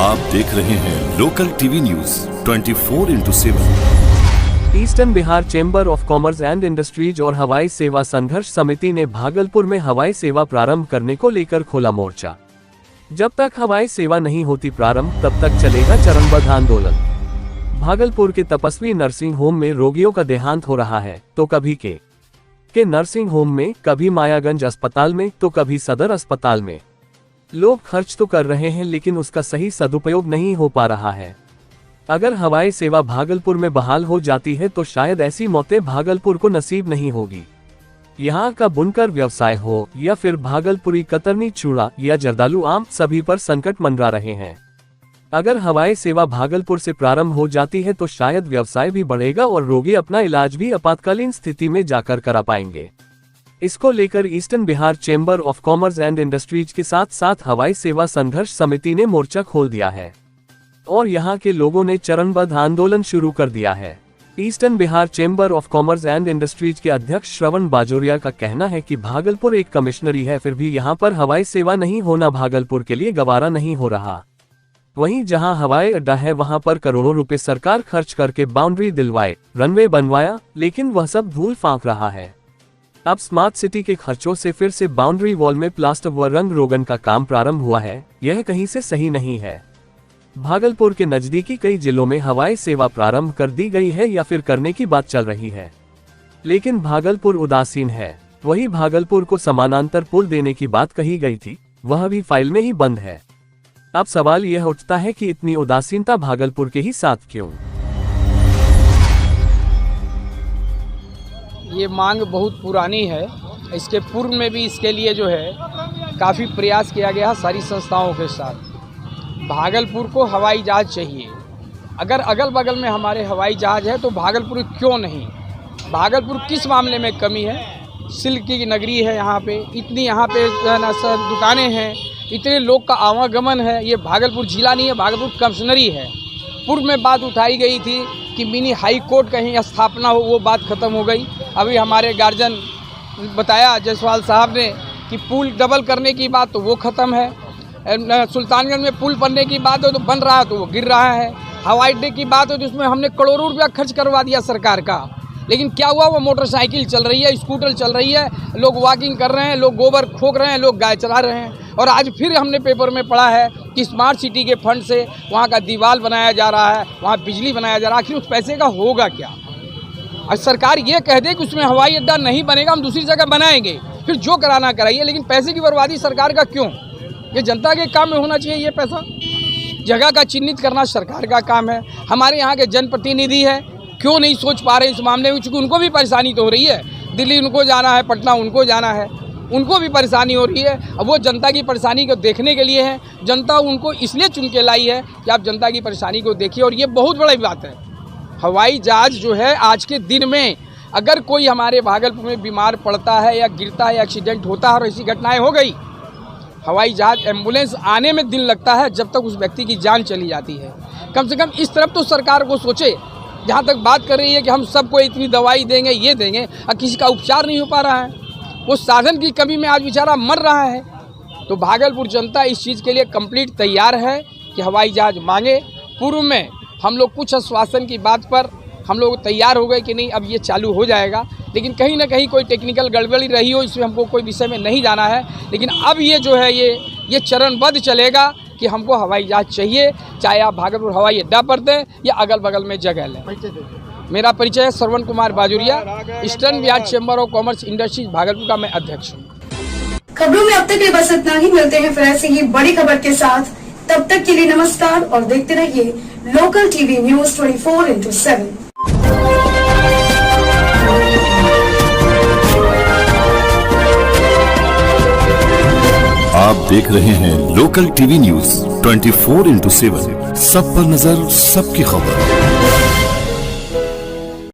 आप देख रहे हैं local TV news 24/7। Eastern Bihar chamber of commerce and industries और हवाई सेवा संघर्ष समिति ने भागलपुर में हवाई सेवा प्रारंभ करने को लेकर खोला मोर्चा। जब तक हवाई सेवा नहीं होती प्रारंभ तब तक चलेगा चरणबद्ध आंदोलन। भागलपुर के तपस्वी नर्सिंग होम में रोगियों का देहांत हो रहा है, तो कभी के नर्सिंग होम में, कभी मायागंज अस्पताल में, तो कभी सदर अस्पताल में। लोग खर्च तो कर रहे हैं लेकिन उसका सही सदुपयोग नहीं हो पा रहा है। अगर हवाई सेवा भागलपुर में बहाल हो जाती है तो शायद ऐसी मौतें भागलपुर को नसीब नहीं होगी। यहाँ का बुनकर व्यवसाय हो या फिर भागलपुरी कतरनी चूड़ा या जर्दालू आम, सभी पर संकट मंडरा रहे हैं। अगर हवाई सेवा भागलपुर से प्रारंभ हो जाती है तो शायद व्यवसाय भी बढ़ेगा और रोगी अपना इलाज भी आपातकालीन स्थिति में जाकर करा पाएंगे। इसको लेकर eastern Bihar chamber of commerce and industries के साथ साथ हवाई सेवा संघर्ष समिति ने मोर्चा खोल दिया है और यहाँ के लोगों ने चरणबद्ध आंदोलन शुरू कर दिया है। Eastern Bihar chamber of commerce and industries के अध्यक्ष श्रवण बाजोरिया का कहना है कि भागलपुर एक कमिश्नरी है, फिर भी यहाँ पर हवाई सेवा नहीं होना भागलपुर के लिए गवारा नहीं हो रहा। वहीं जहां हवाई अड्डा है वहां पर करोड़ों रुपए सरकार खर्च करके बाउंड्री दिलवाए, रनवे बनवाया, लेकिन वह सब धूल फांक रहा है। अब स्मार्ट सिटी के खर्चों से फिर से बाउंड्री वॉल में प्लास्टर व रंग रोगन का काम प्रारंभ हुआ है, यह कहीं से सही नहीं है। भागलपुर के नजदीकी कई जिलों में हवाई सेवा प्रारंभ कर दी गई है या फिर करने की बात चल रही है, लेकिन भागलपुर उदासीन है। वही भागलपुर को समानांतर पुल देने की बात कही गई थी, वह भी फाइल में ही बंद है। अब सवाल यह उठता है कि इतनी उदासीनता भागलपुर के ही साथ क्यों? ये मांग बहुत पुरानी है। इसके पूर्व में भी इसके लिए जो है काफ़ी प्रयास किया गया सारी संस्थाओं के साथ। भागलपुर को हवाई जहाज़ चाहिए। अगर अगल बगल में हमारे हवाई जहाज़ है तो भागलपुर क्यों नहीं? भागलपुर किस मामले में कमी है? सिल्क की नगरी है, यहाँ पे इतनी यहाँ पे दुकानें हैं, इतने लोग का आवागमन है। ये भागलपुर जिला नहीं है, भागलपुर कमिश्नरी है। पूर्व में बात उठाई गई थी कि मिनी हाई कोर्ट कहीं स्थापना हो, वो बात ख़त्म हो गई। अभी हमारे गार्जियन बताया जायसवाल साहब ने कि पुल डबल करने की बात, तो वो ख़त्म है। सुल्तानगंज में पुल बनने की बात हो तो बन रहा है, तो वो गिर रहा है। हवाई अड्डे की बात हो तो उसमें हमने करोड़ों रुपया खर्च करवा दिया सरकार का, लेकिन क्या हुआ? वो मोटरसाइकिल चल रही है, स्कूटर चल रही है, लोग वॉकिंग कर रहे हैं, लोग गोबर खोक रहे हैं, लोग गाय चला रहे हैं। और आज फिर हमने पेपर में पढ़ा है कि स्मार्ट सिटी के फंड से वहाँ का दीवार बनाया जा रहा है, वहाँ बिजली बनाया जा रहा है। आखिर उस पैसे का होगा क्या? और सरकार ये कह दे कि उसमें हवाई अड्डा नहीं बनेगा, हम दूसरी जगह बनाएंगे, फिर जो कराना कराइए, लेकिन पैसे की बर्बादी सरकार का क्यों? ये जनता के काम में होना चाहिए। ये पैसा जगह का चिन्हित करना सरकार का काम है। हमारे यहाँ के जनप्रतिनिधि है, क्यों नहीं सोच पा रहे इस मामले में? क्योंकि उनको भी परेशानी तो हो रही है। दिल्ली उनको जाना है, पटना उनको जाना है, उनको भी परेशानी हो रही है। अब वो जनता की परेशानी को देखने के लिए है। जनता उनको इसलिए चुन के लाई है कि आप जनता की परेशानी को देखिए। और ये बहुत बड़ी बात है। हवाई जहाज़ जो है आज के दिन में अगर कोई हमारे भागलपुर में बीमार पड़ता है या गिरता है, एक्सीडेंट होता है और ऐसी घटनाएँ हो गई, हवाई जहाज़ एम्बुलेंस आने में दिन लगता है जब तक उस व्यक्ति की जान चली जाती है। कम से कम इस तरफ तो सरकार को सोचे। जहाँ तक बात कर रही है कि हम सबको इतनी दवाई देंगे, ये देंगे, और किसी का उपचार नहीं हो पा रहा है, वो साधन की कमी में आज बेचारा मर रहा है। तो भागलपुर जनता इस चीज़ के लिए कंप्लीट तैयार है कि हवाई जहाज़ मांगे। पूर्व में हम लोग कुछ आश्वासन की बात पर हम लोग तैयार हो गए कि नहीं अब ये चालू हो जाएगा, लेकिन कहीं ना कहीं कोई टेक्निकल गड़बड़ी रही हो, इसमें हमको कोई विषय में नहीं जाना है। लेकिन अब ये जो है ये चरणबद्ध चलेगा कि हमको हवाई जहाज़ चाहिए, चाहे आप भागलपुर हवाई अड्डा पर दें या अगल बगल में जगह लें। मेरा परिचय है Shravan Kumar Bajoria, eastern Bihar chamber of commerce industries Bhagalpur का मैं अध्यक्छ हूँ। खबरों में अब तक के बस इतना ही। मिलते हैं फिर ऐसी ही बड़ी खबर के साथ। तब तक के लिए नमस्कार और देखते रहिए लोकल टीवी न्यूज 24/7। आप देख रहे हैं लोकल टीवी न्यूज 24/7। सब पर नजर, सबकी खबर।